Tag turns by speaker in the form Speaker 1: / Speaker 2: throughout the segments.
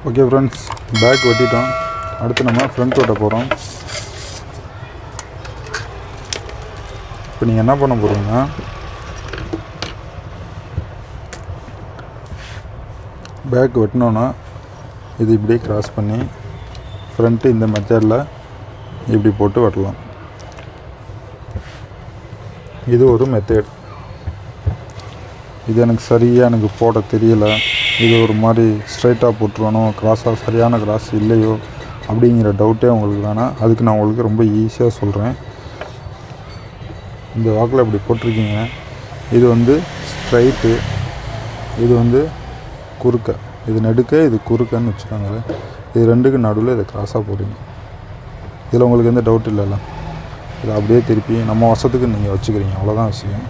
Speaker 1: Okay friends, back வெட்டிட்டோம். அடுத்து நம்ம front ஓட்ட போகிறோம். இப்போ நீங்கள் என்ன பண்ண போகிறீங்கன்னா, பேக் வெட்டினோன்னா இது இப்படியே கிராஸ் பண்ணி ஃப்ரண்ட்டு இந்த மெத்தடில் இப்படி போட்டு வெட்டலாம். இது ஒரு மெத்தட். இது எனக்கு போட தெரியலை, இது ஒரு மாதிரி ஸ்ட்ரைட்டாக போட்டுருவானோ, கிராஸாக சரியான கிராஸ் இல்லையோ அப்படிங்கிற டவுட்டே உங்களுக்கு வேணாம். அதுக்கு நான் உங்களுக்கு ரொம்ப ஈஸியாக சொல்கிறேன். இந்த வாக்கில் இப்படி போட்டிருக்கீங்க, இது வந்து ஸ்ட்ரைட்டு, இது வந்து குறுக்க, இது நடுக்க, இது குறுக்கன்னு வச்சுக்கோங்களேன். இது ரெண்டுக்கு நடுவில் இதை கிராஸாக போடுறீங்க. இதில் உங்களுக்கு எந்த டவுட் இல்லைல்ல. இதை அப்படியே திருப்பி நம்ம வசத்துக்கு நீங்கள் வச்சுக்கிறீங்க, அவ்வளோதான் விஷயம்.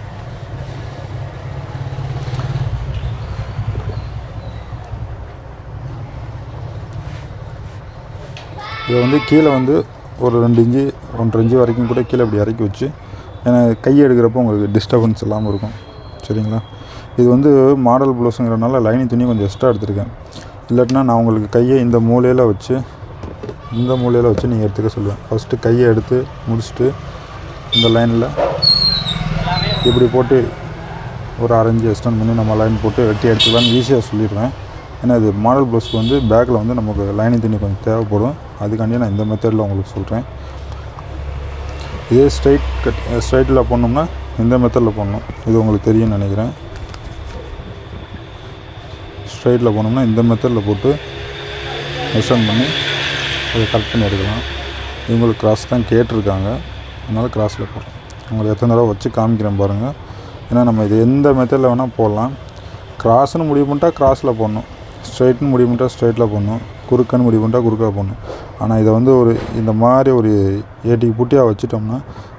Speaker 1: இதை வந்து கீழே வந்து ஒரு 2 இன்ச்சு 1.5 இன்ச்சு வரைக்கும் கூட கீழே இப்படி இறக்கி வச்சு, ஏன்னா கை எடுக்கிறப்போ உங்களுக்கு டிஸ்டர்பன்ஸ் இல்லாமல் இருக்கும். சரிங்களா? இது வந்து மாடல் ப்ளவுஸுங்கிறனால லைனிங் துணி கொஞ்சம் எக்ஸ்ட்ரா எடுத்துருக்கேன். இல்லாட்டினா நான் உங்களுக்கு கையை இந்த மூலையில் வச்சு நீங்கள் எடுத்துக்க சொல்லுவேன். ஃபஸ்ட்டு கையை எடுத்து முடிச்சுட்டு இந்த லைனில் இப்படி போட்டு ஒரு 1/2 இன்ச்சு எக்ஸ்டெண்ட் பண்ணி நம்ம லைன் போட்டு வெட்டி எடுத்துக்கலான்னு ஈஸியாக சொல்லிடுவேன். ஏன்னா இது மாடல் ப்ளவுஸ்க்கு வந்து பேக்கில் வந்து நமக்கு லைனிங் துணி கொஞ்சம் தேவைப்படும். அதுக்காண்டி நான் இந்த மெத்தடில் உங்களுக்கு சொல்கிறேன். இதே ஸ்ட்ரைட்டில் போடணும்னா இந்த மெத்தடில் போடணும். இது உங்களுக்கு தெரியும்னு நினைக்கிறேன். ஸ்ட்ரைட்டில் போனோம்னா இந்த மெத்தடில் போட்டு மெஷர் பண்ணி அதை கரெக்ட் பண்ணி எடுக்கலாம். இவங்களுக்கு கிராஸ் தான் கேட்டிருக்காங்க, அதனால் கிராஸில் போடுறோம். உங்களுக்கு எத்தனை தடவை வச்சு காமிக்கிறேன் பாருங்கள். ஏன்னா நம்ம இது எந்த மெத்தடில் வேணால் போடலாம். கிராஸ்னு முடிவு பண்ணிட்டா கிராஸில் போடணும், ஸ்ட்ரைட்னு முடிவு பண்ணிட்டா ஸ்ட்ரைட்டில் போடணும், குறுக்கன்னு முடிவு பண்ணிட்டா குறுக்காக போடணும். ஆனால் இதை வந்து இந்த மாதிரி ஒரு ஏட்டிக்கு புட்டியாக வச்சுட்டோம்னா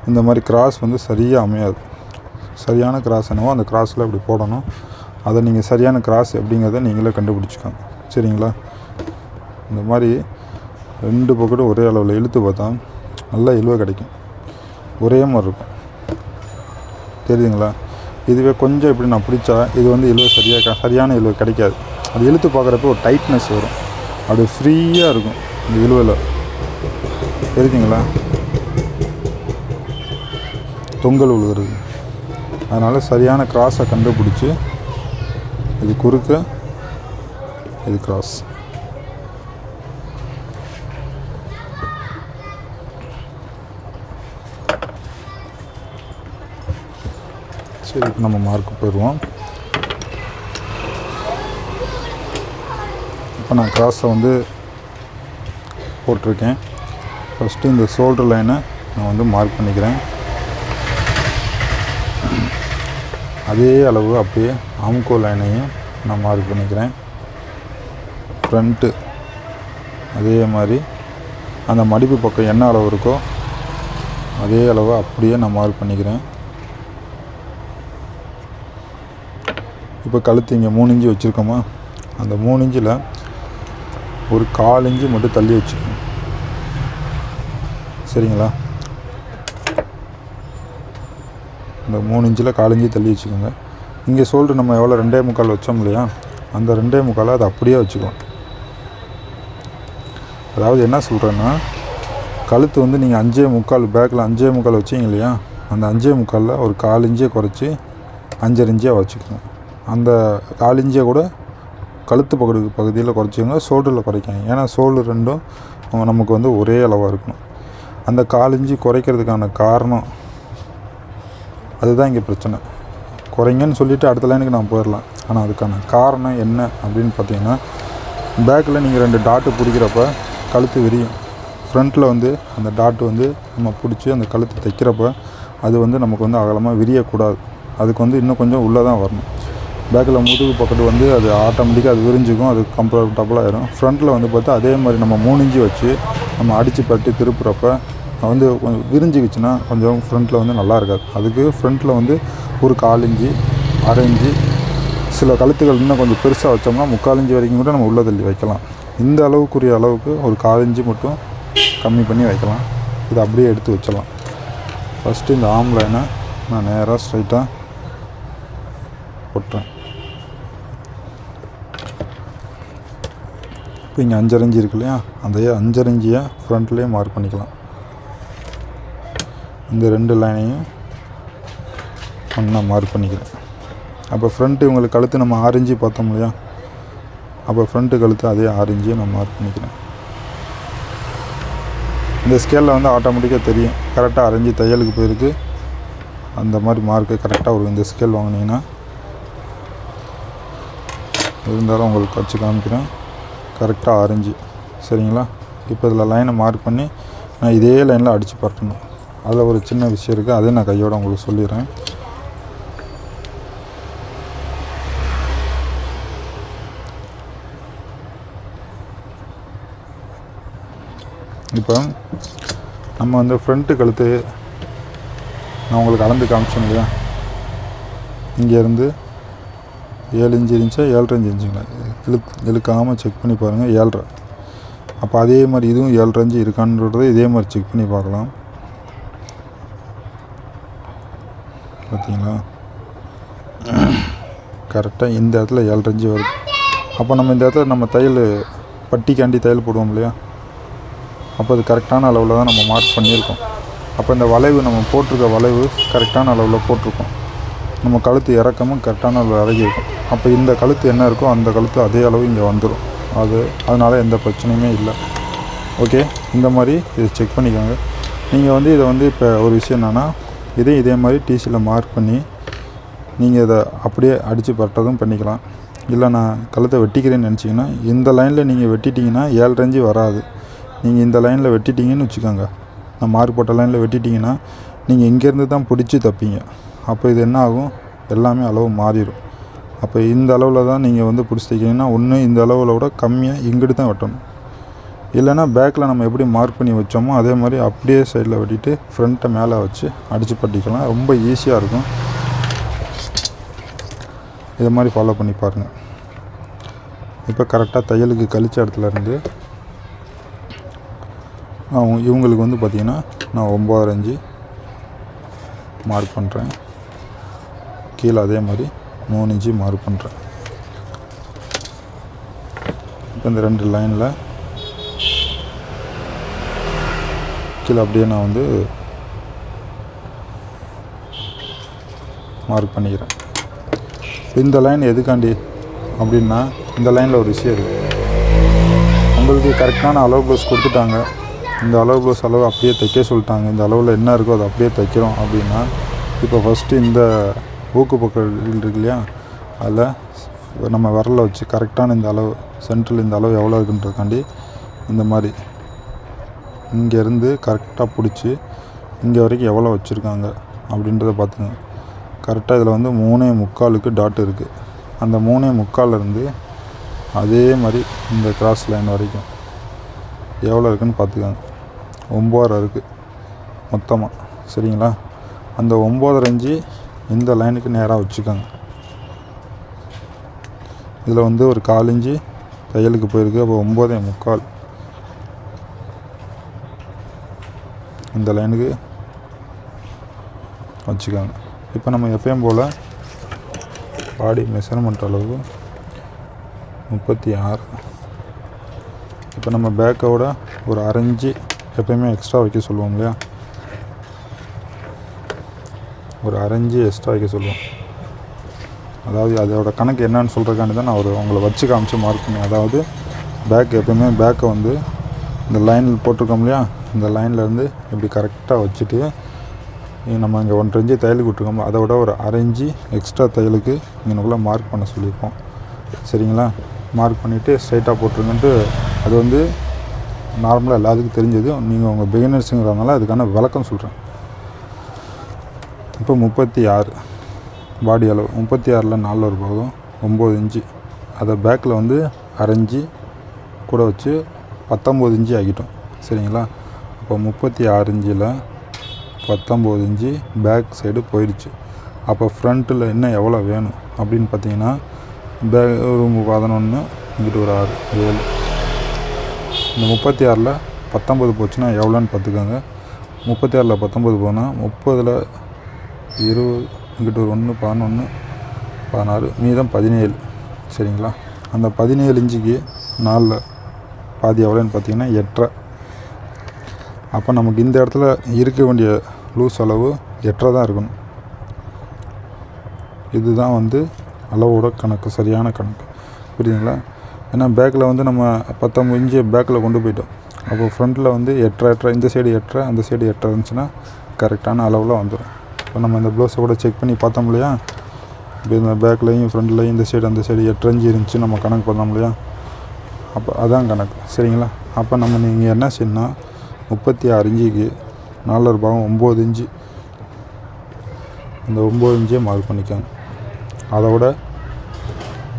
Speaker 1: இந்த மாதிரி கிராஸ் வந்து சரியாக அமையாது. சரியான கிராஸ் என்னவோ அந்த கிராஸில் இப்படி போடணும். அதை நீங்கள் சரியான கிராஸ் எப்படிங்கிறத நீங்களே கண்டுபிடிச்சிக்கோங்க. சரிங்களா? இந்த மாதிரி 2 பக்கெட்டும் ஒரே அளவில் இழுத்து பார்த்தா நல்லா இழுவை கிடைக்கும், ஒரே மாதிரி இருக்கும். தெரியுதுங்களா? இதுவே கொஞ்சம் இப்படி நான் பிடிச்சா இது வந்து இழுவை சரியான இழுவை கிடைக்காது. அது இழுத்து பார்க்குறப்ப ஒரு டைட்னஸ் வரும், அப்படி ஃப்ரீயாக இருக்கும் இந்த இழுவையில். தெரியுதுங்களா? தொங்கல் விழுகிறது. அதனால் சரியான கிராஸை கண்டுபிடிச்சி இது குறுக்க, இது கிராஸ். சரி, இப்போ நம்ம மார்க்கு போயிடுவோம். இப்போ நான் கிராஸை வந்து போட்டிருக்கேன். ஃபஸ்ட்டு இந்த ஷோல்டர் லைனை நான் வந்து மார்க் பண்ணிக்கிறேன். அதே அளவு அப்படியே ஆம்கோ லைனையும் நான் மார்க் பண்ணிக்கிறேன். ஃப்ரண்ட்டு அதே மாதிரி அந்த மடிப்பு பக்கம் என்ன அளவு இருக்கோ அதே அளவு அப்படியே நான் மார்க் பண்ணிக்கிறேன். இப்போ கழுத்து இங்கே 3 இன்ச்சு வச்சுருக்கோமா, அந்த 3 இன்ச்சில் ஒரு 1/4 இன்ச்சு மட்டும் தள்ளி வச்சுக்கோங்க. சரிங்களா? இந்த 3 இன்ச்சில் 1/4 இன்ச்சு தள்ளி வச்சுக்கோங்க. இங்கே ஷோல்டர் நம்ம எவ்வளோ 2.25 வச்சோம் இல்லையா, அந்த 2.25 அதை அப்படியே வச்சுக்கலாம். அதாவது என்ன சொல்கிறேன்னா, கழுத்து வந்து நீங்கள் 5.25 பேக்கில் 5.25 வச்சிங்க இல்லையா, அந்த 5.25 ஒரு 1/4 இன்ச்சே குறைச்சி 5.5 இன்ச்சியாக வச்சுக்கோங்க. அந்த 1/4 இன்ச்சியை கூட கழுத்து பகுதியில் குறைச்சிக்கோங்க, ஷோல்டரில் குறைக்காங்க. ஏன்னா ஷோல்டர் ரெண்டும் நமக்கு வந்து ஒரே அளவாக இருக்கணும். அந்த 1/4 இன்ச்சு குறைக்கிறதுக்கான காரணம் அதுதான் இங்கே பிரச்சனை. குறைங்கன்னு சொல்லிவிட்டு அடுத்த லைனுக்கு நான் போயிடலாம். ஆனால் அதுக்கான காரணம் என்ன அப்படின்னு பார்த்தீங்கன்னா, பேக்கில் நீங்கள் 2 டாட்டு பிடிக்கிறப்ப கழுத்து விரியும். ஃப்ரண்ட்டில் வந்து அந்த டாட்டு வந்து நம்ம பிடிச்சி அந்த கழுத்து தைக்கிறப்ப அது வந்து நமக்கு வந்து அகலமாக விரியக்கூடாது. அதுக்கு வந்து இன்னும் கொஞ்சம் உள்ளே தான் வரணும். பேக்கில் முதுகு பக்கத்து வந்து அது ஆட்டோமேட்டிக்காக அது விரிஞ்சிக்கும், அது கம்ஃபர்டபுளாக ஆயிடும். ஃப்ரண்ட்டில் வந்து பார்த்தா அதே மாதிரி நம்ம 3 இன்ச்சு வச்சு நம்ம அடித்து பட்டு திருப்புறப்ப வந்து கொஞ்சம் விரிஞ்சிக்கிச்சுன்னா கொஞ்சம் ஃப்ரண்ட்டில் வந்து நல்லா இருக்காது. அதுக்கு ஃப்ரண்ட்டில் வந்து ஒரு 1/4 இன்ச்சு 1/2 இன்ச்சு, சில கழுத்துகள் இன்னும் கொஞ்சம் பெருசாக வச்சோம்னா 3/4 இன்ச்சு வரைக்கும் கூட நம்ம உள்ளே தள்ளி வைக்கலாம். இந்த அளவுக்குரிய அளவுக்கு ஒரு 1/4 இன்ச்சு மட்டும் கம்மி பண்ணி வைக்கலாம். இதை அப்படியே எடுத்து வச்சிடலாம். ஃபஸ்ட்டு இந்த ஆம் லைனை நான் நேராக ஸ்ட்ரைட்டாக போட்டுறேன். இப்போ இங்கே 5.5 இன்ச்சு இருக்கு இல்லையா, அந்த 5.5 இன்ச்சியை ஃப்ரண்ட்லேயே மார்க் பண்ணிக்கலாம். இந்த 2 லைனையும் ஒன்றா மார்க் பண்ணிக்கிறேன். அப்போ ஃப்ரண்ட்டு உங்களுக்கு கழுத்து நம்ம 6 இன்ச்சு பார்த்தோம் இல்லையா, அப்போ ஃப்ரண்ட்டு கழுத்து அதே 6 இன்ச்சையும் நான் மார்க் பண்ணிக்கிறேன். இந்த ஸ்கேலில் வந்து ஆட்டோமேட்டிக்காக தெரியும் கரெக்டாக 6 இன்ச்சு தையலுக்கு போயிருக்கு. அந்த மாதிரி மார்க்கு கரெக்டாக வரும். இந்த ஸ்கேல் வாங்கினீங்கன்னா இருந்தாலும் உங்களுக்கு வச்சு காமிக்கிறேன். கரெக்டாக 6 இன்ச்சு சரிங்களா. இப்போ இதில் லைனை மார்க் பண்ணி நான் இதே லைனில் அடித்து பரட்டணும். அதில் ஒரு சின்ன விஷயம் இருக்குது, அதே நான் கையோடு உங்களுக்கு சொல்லிடுறேன். இப்போ நம்ம வந்து ஃப்ரண்ட்டு கழுத்து நான் உங்களுக்கு அளந்து காமிச்சேன் இல்லையா, இங்கேருந்து 7 இன்ச்சு இருந்துச்சா 7.5 இன்ச்சுங்களா, இழுக்காமல் செக் பண்ணி பாருங்கள். 7.5. அப்போ அதே மாதிரி இதுவும் 7.5 இன்ச்சு இருக்கான்றதை இதே மாதிரி செக் பண்ணி பார்க்கலாம். பார்த்தீங்களா, கரெக்டாக இந்த இடத்துல 7.5 இன்ச்சு வருது. அப்போ நம்ம இந்த இடத்துல நம்ம தையல் பட்டிக்காண்டி தையல் போடுவோம் இல்லையா, அப்போ அது கரெக்டான அளவில் தான் நம்ம மார்க் பண்ணியிருக்கோம். அப்போ இந்த வளைவு நம்ம போட்டிருக்க வளைவு கரெக்டான அளவில் போட்டிருக்கோம். நம்ம கழுத்து இறக்கமும் கரெக்டான அளவு இறங்கியிருக்கும். அப்போ இந்த கழுத்து என்ன இருக்கோ அந்த கழுத்து அதே அளவு இங்கே வந்துடும். அதனால் எந்த பிரச்சனையுமே இல்லை. ஓகே, இந்த மாதிரி இதை செக் பண்ணிக்கோங்க. நீங்கள் வந்து இதை வந்து இப்போ ஒரு விஷயம் என்னென்னா, இதே மாதிரி டிசியில் மார்க் பண்ணி நீங்கள் இதை அப்படியே அடித்து பரட்டதும் பண்ணிக்கலாம். இல்லை நான் கழுத்தை வெட்டிக்கிறேன்னு நினச்சிங்கன்னா இந்த லைனில் நீங்கள் வெட்டிட்டிங்கன்னா 7.5 இன்ச்சு வராது. நீங்கள் இந்த லைனில் வெட்டிட்டிங்கன்னு வச்சுக்கோங்க, நான் மார்க் போட்ட லைனில் வெட்டிட்டிங்கன்னா நீங்கள் இங்கேருந்து தான் பிடிச்சி தப்பீங்க. அப்போ இது என்ன ஆகும், எல்லாமே அளவு மாறிடும். அப்போ இந்த அளவில் தான் நீங்கள் வந்து பிடிச்சி தைக்கிங்கன்னா ஒன்று இந்த அளவில் விட கம்மியாக இங்கிட்டு தான் வெட்டணும். இல்லைனா பேக்கில் நம்ம எப்படி மார்க் பண்ணி வச்சோமோ அதே மாதிரி அப்படியே சைடில் வெட்டிட்டு ஃப்ரண்ட்டை மேலே வச்சு அடித்து பட்டிக்கலாம். ரொம்ப ஈஸியாக இருக்கும். இது மாதிரி ஃபாலோ பண்ணி பாருங்கள். இப்போ கரெக்டாக தையலுக்கு கழிச்ச இடத்துலேருந்து இவங்களுக்கு வந்து பார்த்திங்கன்னா நான் 9.5 இன்ச்சு மார்க் பண்ணுறேன். கீழே அதே மாதிரி 3 இன்ச்சு மார்க் பண்ணுறேன். இப்போ இந்த 2 லைனில் கீழே அப்படியே நான் வந்து மார்க் பண்ணிக்கிறேன். இந்த லைன் எதுக்காண்டி அப்படின்னா, இந்த லைனில் ஒரு விஷயம் இருக்குது. உங்களுக்கு கரெக்டான அளவு ப்ளவுஸ் கொடுத்துட்டாங்க, இந்த அளவு ப்ளவுஸ் அளவு அப்படியே தைக்க சொல்லிட்டாங்க, இந்த அளவில் என்ன இருக்கோ அதை அப்படியே தைக்கிறோம் அப்படின்னா, இப்போ ஃபஸ்ட்டு இந்த ஊக்கு பக்கம் இருக்கு இல்லையா, அதில் நம்ம விரலை வச்சு கரெக்டான இந்த அளவு சென்ட்ரல் இந்த அளவு எவ்வளோ இருக்குன்றதுக்காண்டி இந்த மாதிரி இங்கேருந்து கரெக்டாக பிடிச்சி இங்கே வரைக்கும் எவ்வளோ வச்சுருக்காங்க அப்படின்றத பார்த்துங்க. கரெக்டாக இதில் வந்து 3.25க்கு டாட் இருக்குது. அந்த 3.25லேருந்து அதே மாதிரி இந்த கிராஸ் லைன் வரைக்கும் எவ்வளோ இருக்குதுன்னு பார்த்துக்கோங்க. 9.5 இருக்குது மொத்தமாக சரிங்களா. அந்த 9.5 இன்ச்சு இந்த லைனுக்கு நேராக வச்சுக்கோங்க. இதில் வந்து ஒரு 1/4 இன்ச்சு தையலுக்கு போயிருக்கு. அப்போ 9.25 இந்த லைனுக்கு வச்சுக்கோங்க. இப்போ நம்ம எப்பயும் போல் பாடி மெஷர்மெண்ட் அளவு 36. இப்போ நம்ம பேக்கோட ஒரு 1/2 இன்ச்சு எப்போயுமே எக்ஸ்ட்ரா வைக்க சொல்லுவோம் இல்லையா, ஒரு 1/2 இன்ச்சு எக்ஸ்ட்ரா வைக்க சொல்லுவோம். அதாவது அதோட கணக்கு என்னன்னு சொல்கிறதுக்காண்டி தான் நான் உங்களை வச்சு காமிச்சு மார்க் பண்ணேன். அதாவது பேக் எப்போயுமே பேக்கை வந்து இந்த லைனில் போட்டிருக்கோம் இல்லையா, இந்த லைன்லேருந்து இப்படி கரெக்டாக வச்சுட்டு நம்ம இங்கே 1.5 இன்ச்சு தையலுக்கு விட்டுருக்கோம், அதை விட ஒரு 1/2 இன்ச்சு எக்ஸ்ட்ரா தையலுக்கு இங்கனுக்குள்ளே மார்க் பண்ண சொல்லியிருப்போம் சரிங்களா. மார்க் பண்ணிவிட்டு ஸ்ட்ரைட்டாக போட்டுருங்கன்ட்டு அது வந்து நார்மலாக எல்லாத்துக்கும் தெரிஞ்சது. நீங்கள் உங்கள் பிகினர்ஸுங்கிறதுனால அதுக்கான விளக்கம் சொல்கிறேன். இப்போ 36 பாடி அளவு 36ல் 4 ஒரு போதும் 9 இன்ச்சு. அதை பேக்கில் வந்து 1/2 இன்ச்சு கூட வச்சு 19 இன்ச்சு ஆகிட்டோம் சரிங்களா. அப்போ 36 இன்ச்சில் 19 இன்ச்சு பேக் சைடு போயிடுச்சு. அப்போ ஃப்ரண்ட்டில் இன்னும் எவ்வளோ வேணும் அப்படின்னு பார்த்தீங்கன்னா, பேக் ஒரு 11, இங்கிட்டு ஒரு 6, 7. இந்த 36ல் 19 போச்சுன்னா எவ்வளோன்னு பார்த்துக்கோங்க. 36ல் 19 போனால் 30ல் 20, இங்கிட்டு ஒரு 1, 11, 16, மீதம் 17 சரிங்களா. அந்த 17 இன்ச்சுக்கு 4 பாதி எவ்வளோன்னு பார்த்தீங்கன்னா 8.5. அப்போ நமக்கு இந்த இடத்துல இருக்க வேண்டிய லூஸ் அளவு 8.5 தான் இருக்கணும். இதுதான் வந்து அளவோட கணக்கு, சரியான கணக்கு. புரியுதுங்களா? ஏன்னா பேக்கில் வந்து நம்ம 19 இன்ச்சு பேக்கில் கொண்டு போயிட்டோம். அப்போ ஃப்ரண்ட்டில் வந்து 8.5 இந்த சைடு 8.5 அந்த சைடு 8.5 இருந்துச்சுன்னா கரெக்டான அளவில் வந்துடும். இப்போ நம்ம இந்த ப்ளவுஸை கூட செக் பண்ணி பார்த்தோம் இல்லையா? இப்போ இந்த பேக்லேயும் ஃப்ரண்ட்லேயும் இந்த சைடு அந்த சைடு 8 இன்ச்சு இருந்துச்சு நம்ம கணக்கு பண்ணோம் இல்லையா? அப்போ அதான் கணக்கு, சரிங்களா? அப்போ நீங்கள் என்ன செய்யணும்னா 36 இன்ச்சுக்கு 4/9 இன்ச்சு, அந்த 9 இன்ச்சே மார்க் பண்ணிக்கோங்க. அதோட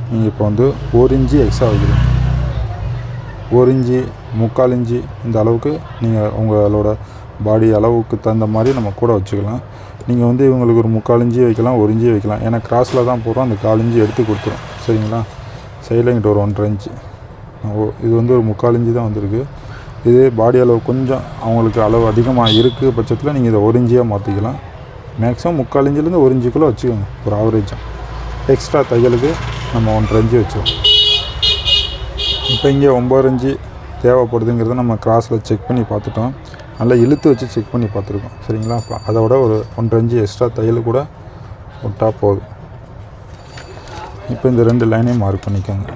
Speaker 1: நீங்கள் இப்போ வந்து 1 இன்ச்சு எக்ஸ்ட்ரா வைக்கிறீங்க. 1 இன்ச்சு 3/4 இன்ச்சு இந்த அளவுக்கு நீங்கள் உங்களோட பாடி அளவுக்கு தகுந்த மாதிரி நம்ம கூட வச்சுக்கலாம். நீங்கள் வந்து இவங்களுக்கு ஒரு 3/4 இன்ச்சு வைக்கலாம், 1 இன்ச்சு வைக்கலாம். ஏன்னா கிராஸில் தான் போடுறோம், அந்த 1/4 இன்ச்சு எடுத்து கொடுத்துரும், சரிங்களா? சைடில் இங்கிட்ட ஒரு 1.5 இன்ச்சு, இது வந்து ஒரு 3/4 இன்ச்சு தான் வந்திருக்கு. இதே பாடி அளவு கொஞ்சம் அவங்களுக்கு அளவு அதிகமாக இருக்குது பட்சத்தில் நீங்கள் இதை 1 இன்ச்சியாக மாற்றிக்கலாம். மேக்ஸிமம் 3/4 இன்ச்சிலேருந்து 1 இன்ச்சுக்குள்ளே வச்சுக்கோங்க ஒரு ஆவரேஜாக. எக்ஸ்ட்ரா தையலுக்கு நம்ம 1.5 இன்ச்சு வச்சுருவோம். இப்போ இங்கே 9 இன்ச்சு தேவைப்படுதுங்கிறத நம்ம கிராஸில் செக் பண்ணி பார்த்துட்டோம். நல்லா இழுத்து வச்சு செக் பண்ணி பார்த்துருக்கோம், சரிங்களா? அப்போ அதோட ஒரு 1.5 இன்ச்சு எக்ஸ்ட்ரா தையல் கூட விட்டால் போதும். இப்போ இந்த 2 லைனையும் மார்க் பண்ணிக்கோங்க.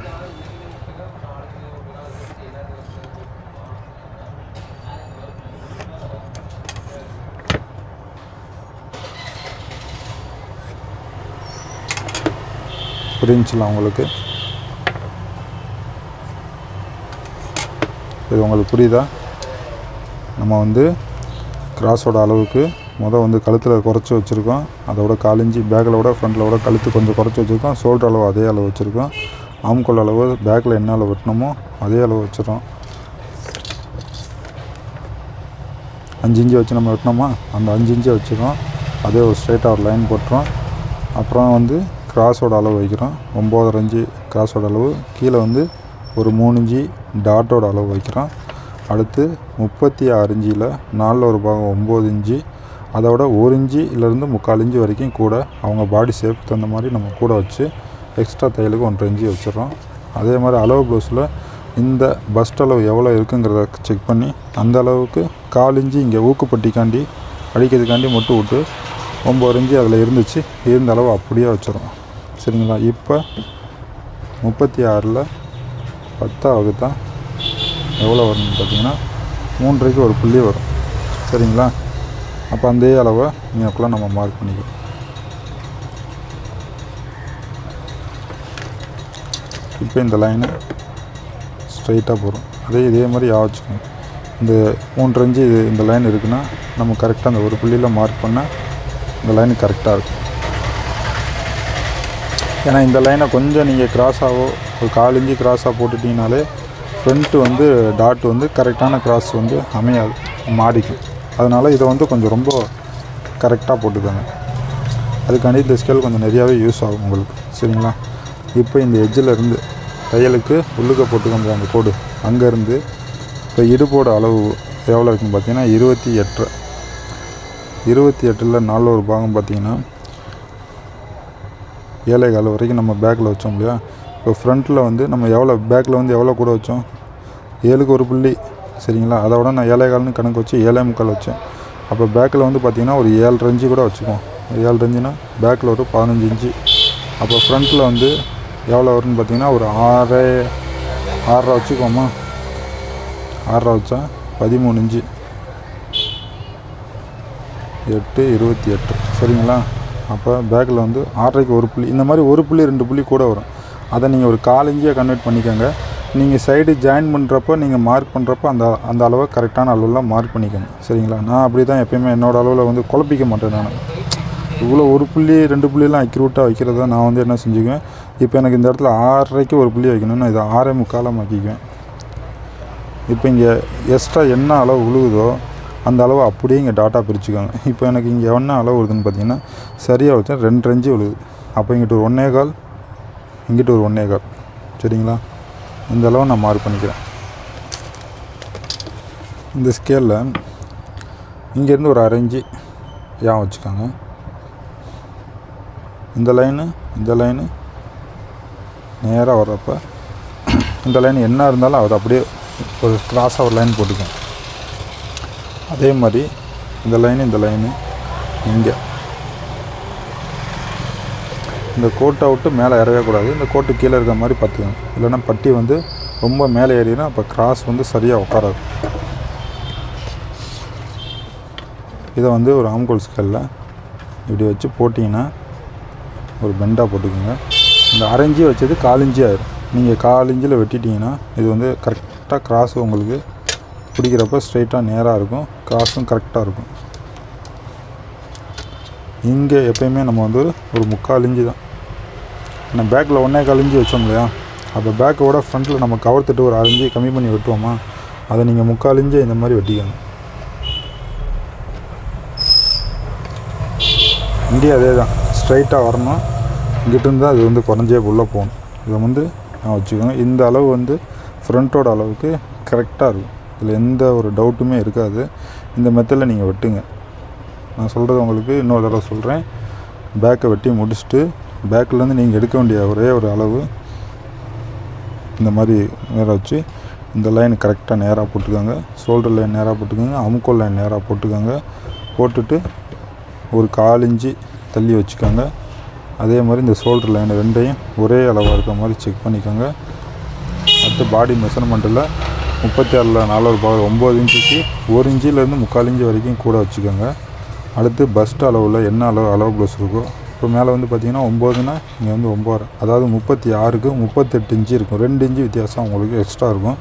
Speaker 1: புரிஞ்சுலாம் உங்களுக்கு? இது உங்களுக்கு புரியுதா? நம்ம வந்து கிராஸோட அளவுக்கு வந்து கழுத்தில் குறைச்சி வச்சுருக்கோம். அதோட 1/4 இன்ச்சு பேக்கில் விட ஃப்ரண்ட்டில் விட கழுத்து கொஞ்சம் குறைச்சி வச்சுருக்கோம். ஷோல்டர் அளவு அதே அளவு வச்சுருக்கோம். ஆம்கோல் அளவு பேக்கில் என்ன அளவு வெட்டணுமோ அதே அளவு வச்சுருக்கோம். 5 இன்ச்சு வச்சு நம்ம வெட்டினோமா, அந்த 5 இன்ச்சை வச்சுருக்கோம். அதே ஒரு ஸ்ட்ரைட்டாக ஒரு லைன் போட்டுறோம். அப்புறம் வந்து கிராஸோட அளவு வைக்கிறோம், 9.5 இன்ச்சு கிராஸோட அளவு. கீழே வந்து ஒரு 3 இன்ச்சு டாட்டோட அளவு வைக்கிறோம். அடுத்து 36 இன்ச்சில் 4/9 இன்ச்சு, அதோட 1 இன்ச்சிலேருந்து 3/4 இன்ச்சு வரைக்கும் கூட அவங்க பாடி ஷேப் தகுந்த மாதிரி நம்ம கூட வச்சு எக்ஸ்ட்ரா தையலுக்கு 1.5 இன்ச்சு வச்சிடறோம். அதே மாதிரி அளவு ப்ளவுஸில் இந்த பஸ்ட் அளவு எவ்வளோ இருக்குங்கிறத செக் பண்ணி அந்த அளவுக்கு 1/4 இன்ச்சு இங்கே ஊக்குப்பட்டிக்காண்டி அடிக்கிறதுக்காண்டி மட்டும் விட்டு 9 இன்ச்சு அதில் இருந்த அளவு அப்படியே வச்சிடறோம், சரிங்களா? இப்போ 36ல் 10வது தான் எவ்வளோ வரும்னு பார்த்தீங்கன்னா 3.5க்கு ஒரு புள்ளி வரும், சரிங்களா? அப்போ அந்த அளவை இங்கேக்குள்ளே நம்ம மார்க் பண்ணிக்கலாம். இப்போ இந்த லைனை ஸ்ட்ரைட்டாக போகிறோம். இதே மாதிரி வச்சுக்கோங்க. இந்த 3.5 இன்ச்சு இந்த லைன் இருக்குன்னா நம்ம கரெக்டாக அந்த ஒரு புள்ளியில் மார்க் பண்ணால் இந்த லைன் கரெக்டாக இருக்கும். ஏன்னா இந்த லைனை கொஞ்சம் நீங்கள் கிராஸாகவோ ஒரு 1/4 இன்ச்சு கிராஸாக போட்டுட்டிங்கனாலே ஃப்ரண்ட்டு வந்து டாட் வந்து கரெக்டான கிராஸ் வந்து அமையாது, மாறிக்கும். அதனால் இதை வந்து கொஞ்சம் ரொம்ப கரெக்டாக போட்டுக்கோங்க. அதுக்காண்டி இந்த ஸ்கேல் கொஞ்சம் நிறையாவே யூஸ் ஆகும் உங்களுக்கு, சரிங்களா? இப்போ இந்த எட்ஜில் இருந்து தையலுக்கு உள்ளுக்க போட்டுக்கோங்க அந்த கோடு, அங்கேருந்து இப்போ இடுப்போட அளவு எவ்வளோ இருக்குன்னு பார்த்தீங்கன்னா 28. 28ல் 4/4 பார்த்தீங்கன்னா 7.25 வரைக்கும் நம்ம பேக்கில் வச்சோம் இல்லையா? இப்போ ஃப்ரண்ட்டில் வந்து நம்ம பேக்கில் வந்து எவ்வளோ கூட வச்சோம்? 7க்கு ஒரு புள்ளி, சரிங்களா? அதோட நான் 7.25ன்னு கணக்கு வச்சு 7.25 வச்சேன். அப்போ பேக்கில் வந்து பார்த்திங்கன்னா ஒரு 7.5 இன்ச்சு கூட வச்சுக்குவோம். 7.5 இன்ச்சுனா பேக்கில் ஒரு 15 இன்ச்சு. அப்போ ஃப்ரண்ட்டில் வந்து எவ்வளோ வரும்னு பார்த்திங்கன்னா ஒரு 6.5 வச்சுக்கோமா. 6.5 வச்சா 13 இன்ச்சு, 8 28, சரிங்களா? அப்போ பேக்கில் வந்து 6.5க்கு ஒரு புள்ளி, இந்த மாதிரி ஒரு புள்ளி 2 புள்ளி கூட வரும். அதை நீங்கள் ஒரு 1/4 இன்ச்சியாக கன்வெர்ட் பண்ணிக்கோங்க. நீங்கள் சைடு ஜாயின் பண்ணுறப்போ நீங்கள் மார்க் பண்ணுறப்போ அந்த அளவை கரெக்டான அளவில் மார்க் பண்ணிக்கோங்க, சரிங்களா? நான் அப்படி தான் எப்போயுமே என்னோடய அளவில் வந்து குழப்பிக்க மாட்டேன். நான் இவ்வளோ ஒரு புள்ளி 2 புள்ளியெலாம் அக்யூரேட்டாக வைக்கிறத நான் வந்து என்ன செஞ்சுக்குவேன், இப்போ எனக்கு இந்த இடத்துல 6.5க்கு ஒரு புள்ளி வைக்கணும்னா இதை 6.25 ஆக்கிக்குவேன். இப்போ இங்கே எக்ஸ்ட்ரா என்ன அளவு விழுகுதோ அந்த அளவு அப்படியே இங்கே டாட்டா பிரிச்சுக்கோங்க. இப்போ எனக்கு இங்கே என்ன அளவு வருதுன்னு பார்த்தீங்கன்னா சரியாக வச்சா 2 இன்ச்சு விழுகுது. அப்போ இங்கிட்ட ஒரு 1.25, இங்கிட்ட ஒரு 1.25, சரிங்களா? இந்த அளவு நான் மார்க் பண்ணிக்கிறேன். இந்த ஸ்கேலில் இங்கேருந்து ஒரு 1/2 இன்ச்சு வச்சுக்கோங்க. இந்த லைனு நேராக வர்றப்போ இந்த லைன் என்ன இருந்தாலும் அதை அப்படியே ஒரு கிராஸாக ஒரு லைன் போட்டுக்கோங்க. அதே மாதிரி இந்த லைனு இங்கே இந்த கோட்டை விட்டு மேலே இறவே கூடாது. இந்த கோட்டு கீழே இருக்கிற மாதிரி பார்த்துக்கோங்க. இல்லைன்னா பட்டி வந்து ரொம்ப மேலே ஏறினா அப்போ கிராஸ் வந்து சரியாக உட்காராது. இதை வந்து ஒரு ஆம்கோல் ஸ்கேலில் இப்படி வச்சு போட்டிங்கன்னா ஒரு பெண்டாக போட்டுக்கோங்க. இந்த அரைஞ்சி வச்சது 4 இன்ச்சு ஆயிரும். நீங்கள் 4 இன்ச்சில் வெட்டிட்டிங்கன்னா இது வந்து கரெக்டாக கிராஸ் உங்களுக்கு பிடிக்கிறப்ப ஸ்ட்ரைட்டாக நேராக இருக்கும். கிராஸும் கரெக்டாக இருக்கும். இங்கே எப்போயுமே நம்ம வந்து ஒரு 3/4 இன்ச்சு தான். ஏன்னா பேக்கில் 1.25 இன்ச்சு வச்சோம் இல்லையா, அப்போ பேக்கோட ஃப்ரண்ட்டில் நம்ம கவர்த்துட்டு ஒரு 6 இன்ச்சு கம்மி பண்ணி வெட்டுவோமா, அதை நீங்கள் 3/4 இன்ச்சு இந்த மாதிரி வெட்டிக்கோங்க. இங்கே அதே தான் ஸ்ட்ரைட்டாக வரணும். இங்கிட்டிருந்து தான் அது வந்து குறைஞ்சே உள்ளே போகணும். இதை வந்து நான் வச்சுக்கோங்க. இந்த அளவு வந்து ஃப்ரண்ட்டோட அளவுக்கு கரெக்டாக இருக்கும். இதில் எந்த ஒரு டவுட்டுமே இருக்காது. இந்த மெத்தடில் நீங்கள் வெட்டுங்க. நான் சொல்கிறது உங்களுக்கு இன்னொரு தடவை சொல்கிறேன். பேக்கை வெட்டி முடிச்சுட்டு பேக்கிலேருந்து நீங்கள் எடுக்க வேண்டிய ஒரே ஒரு அளவு இந்த மாதிரி நேராக வச்சு இந்த லைன் கரெக்டாக நேராக போட்டுக்கோங்க. ஷோல்டர் லைன் நேராக போட்டுக்கோங்க. அமுக்கோல் லைன் நேராக போட்டுக்கோங்க. போட்டுட்டு ஒரு 4 இன்ச்சு தள்ளி வச்சுக்கோங்க. அதே மாதிரி இந்த ஷோல்டர் லைன் ரெண்டையும் ஒரே அளவாக இருக்க மாதிரி செக் பண்ணிக்கோங்க. அடுத்து பாடி மெஷர்மெண்ட்டில் 36ல் 4/9 இன்ச்சுக்கு 1 இன்ச்சிலேருந்து 3/4 இன்ச்சு வரைக்கும் கூட வச்சுக்கோங்க. அடுத்து பஸ்ட் அளவில் என்ன அளவு ப்ளவுஸ் இருக்கோ, இப்போ மேலே வந்து பார்த்திங்கன்னா 9னா இங்கே வந்து 9, அதாவது 36க்கு 38 இன்ச்சு இருக்கும். 2 இன்ச்சு வித்தியாசம் உங்களுக்கு எக்ஸ்ட்ரா இருக்கும்.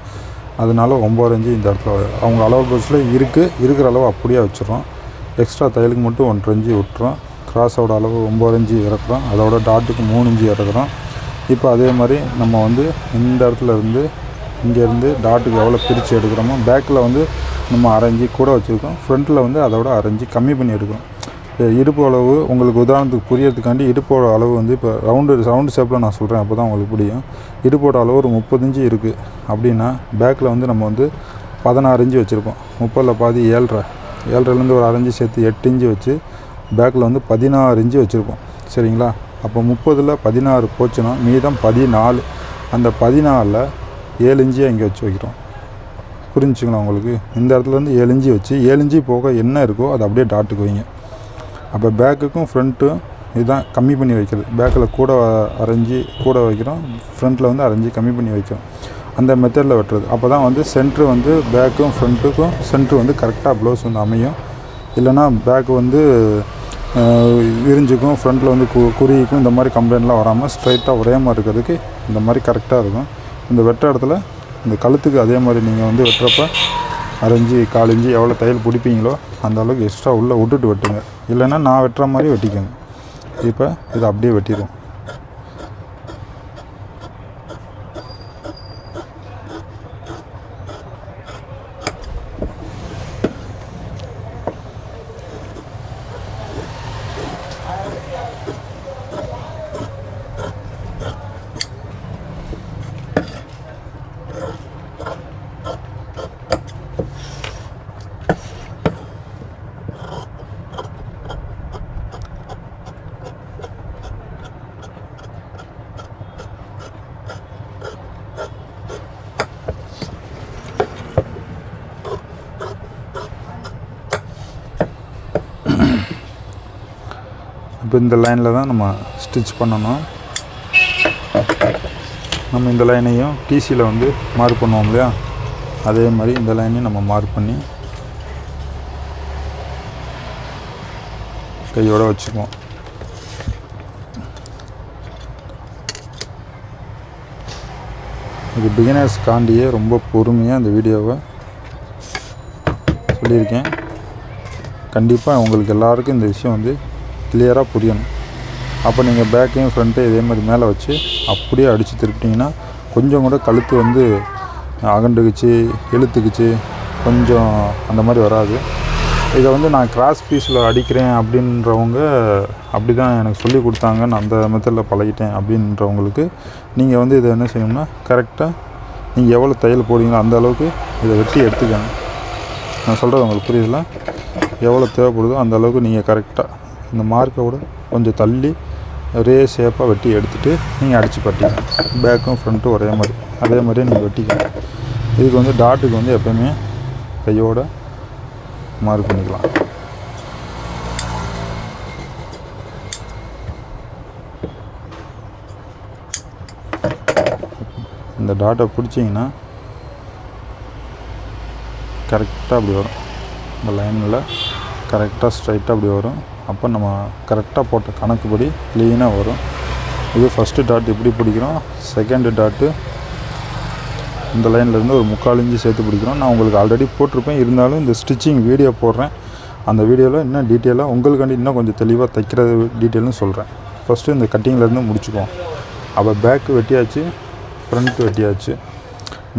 Speaker 1: அதனால 9 இன்ச்சு இந்த இடத்துல அவங்க அளவு ப்ளவுஸில் இருக்கிற அளவு அப்படியே வச்சுருவோம். எக்ஸ்ட்ரா தையலுக்கு மட்டும் 1.5 இன்ச்சு விட்டுறோம். கிராஸோட அளவு 9 இன்ச்சு இறக்குறோம். அதோட டாட்டுக்கு 3 இன்ச்சு இறக்குறோம். இப்போ அதே மாதிரி நம்ம வந்து இந்த இடத்துல இருந்து இங்கேருந்து டாட்டுக்கு எவ்வளோ பிரித்து எடுக்கிறோமோ, பேக்கில் வந்து நம்ம 1/2 இன்ச்சு கூட வச்சுருக்கோம். ஃப்ரண்ட்டில் வந்து அதோட 1/2 இன்ச்சு கம்மி பண்ணி எடுக்கிறோம். இடுப்பு அளவு உங்களுக்கு உதாரணத்துக்கு புரியறதுக்காண்டி இடுப்போட அளவு வந்து இப்போ ரவுண்டு ஷேப்பில் நான் சொல்கிறேன், அப்போ தான் உங்களுக்கு புரியும். இடுப்போட அளவு ஒரு 30 இன்ச்சு இருக்குது அப்படின்னா பேக்கில் வந்து நம்ம வந்து 16 இன்ச்சு வச்சுருப்போம். 30ல் பாதி 7.5லேருந்து ஒரு 1/2 இன்ச்சு சேர்த்து 8 இன்ச்சு வச்சு பேக்கில் வந்து 16 இன்ச்சு வச்சுருப்போம். சரிங்களா? அப்போ 30ல் 16 போச்சுன்னா மீதம் 14. அந்த 14ல் 7 இன்ச்சியாக இங்கே வச்சு வைக்கிறோம். புரிஞ்சுங்களா உங்களுக்கு? இந்த இடத்துலேருந்து 7 இன்ச்சு வச்சு 7 இன்ச்சு போக என்ன இருக்கோ அதை அப்படியே டாட்டுக்கு வைங்க. அப்போ பேக்குக்கும் ஃப்ரண்ட்டும் இதுதான் கம்மி பண்ணி வைக்கிறது. பேக்கில் கூட 1/2 இன்ச்சு கூட வைக்கிறோம். ஃப்ரண்ட்டில் வந்து 1/2 இன்ச்சு கம்மி பண்ணி வைக்கிறோம். அந்த மெத்தடில் வெட்டுறது. அப்போ தான் வந்து சென்ட்ரு வந்து பேக்கும் ஃப்ரண்ட்டுக்கும் சென்ட்ரு வந்து கரெக்டாக ப்ளவுஸ் வந்து அமையும். இல்லைனா பேக்கு வந்து விரிஞ்சுக்கும், ஃப்ரண்ட்டில் வந்து குறிக்கும், இந்த மாதிரி கம்ப்ளைண்ட்லாம் வராமல் ஸ்ட்ரைட்டாக ஒரே மாதிரி இருக்கிறதுக்கு இந்த மாதிரி கரெக்டாக இருக்கும். இந்த வெட்டுற இடத்துல இந்த கழுத்துக்கு அதே மாதிரி நீங்கள் வந்து வெட்டுறப்ப 1/2 இன்ச்சு 1/4 இன்ச்சு எவ்வளோ தையல் பிடிப்பீங்களோ அந்த அளவுக்கு எக்ஸ்ட்ரா உள்ளே விட்டுட்டு வெட்டுங்க. இல்லைன்னா நான் வெட்டுற மாதிரி வெட்டிக்கோங்க. இப்போ இதை அப்படியே வெட்டிடுவோம். இப்போ இந்த லைனில் தான் நம்ம ஸ்டிச் பண்ணணும். நம்ம இந்த லைனையும் டிசியில் வந்து மார்க் பண்ணுவோம் இல்லையா, அதே மாதிரி இந்த லைனையும் நம்ம மார்க் பண்ணி கையோடு வச்சுக்குவோம். இது பிகினர்ஸ் காண்டியே ரொம்ப பொறுமையாக இந்த வீடியோவை சொல்லியிருக்கேன். கண்டிப்பாக உங்களுக்கு எல்லாருக்கும் இந்த விஷயம் வந்து கிளியராக புரியணும். அப்போ நீங்கள் பேக்கையும் ஃப்ரண்ட்டையும் இதே மாதிரி மேலே வச்சு அப்படியே அடித்து திருப்பிட்டிங்கன்னா கொஞ்சம் கூட கழுத்து வந்து அகண்டுக்குச்சு இழுத்துக்குச்சு கொஞ்சம் அந்த மாதிரி வராது. இதை வந்து நான் கிராஸ் பீஸில் அடிக்கிறேன் அப்படின்றவங்க அப்படி தான் எனக்கு சொல்லி கொடுத்தாங்க, நான் அந்த மெத்தடில் பழகிட்டேன் அப்படின்றவங்களுக்கு நீங்கள் வந்து இதை என்ன செய்யணும்னா கரெக்டாக நீங்கள் எவ்வளோ தையல் போடுவீங்களோ அந்த அளவுக்கு இதை வெட்டி எடுத்துக்கணும். நான் சொல்கிறது உங்களுக்கு புரியுதுல? எவ்வளோ தேவைப்படுதோ அந்த அளவுக்கு நீங்கள் கரெக்டாக இந்த மார்க்கை விட கொஞ்சம் தள்ளி ஒரே ஷேப்பாக வெட்டி எடுத்துகிட்டு நீங்கள் அடித்து பட்டிக்கணும். பேக்கும் ஃப்ரண்ட்டும் ஒரே மாதிரி அதே மாதிரியே நீங்கள் வெட்டிக்கணும். இதுக்கு வந்து டாட்டுக்கு வந்து எப்போயுமே கையோட மார்க் பண்ணிக்கலாம். இந்த டாட்டை பிடிச்சிங்கன்னா கரெக்டாக அப்படி வரும். இந்த லைனில் கரெக்டாக ஸ்ட்ரைட்டாக அப்படி வரும். அப்போ நம்ம கரெக்டாக போட்ட கணக்குப்படி க்ளீனாக வரும். இது ஃபஸ்ட்டு டாட் இப்படி பிடிக்கிறோம். செகண்டு டாட்டு இந்த லைன்லேருந்து ஒரு 3/4 இன்ச்சு சேர்த்து பிடிக்கிறோம். நான் உங்களுக்கு ஆல்ரெடி போட்டிருப்பேன், இருந்தாலும் இந்த ஸ்டிச்சிங் வீடியோ போடுறேன். அந்த வீடியோவில் இன்னும் டீட்டெயிலாக உங்களுக்காண்டி இன்னும் கொஞ்சம் தெளிவாக தைக்கிறது டீட்டெயில்னு சொல்கிறேன். ஃபஸ்ட்டு இந்த கட்டிங்லேருந்து முடிச்சுக்குவோம். அப்போ பேக்கு வெட்டியாச்சு, ஃப்ரண்ட்டு வெட்டியாச்சு.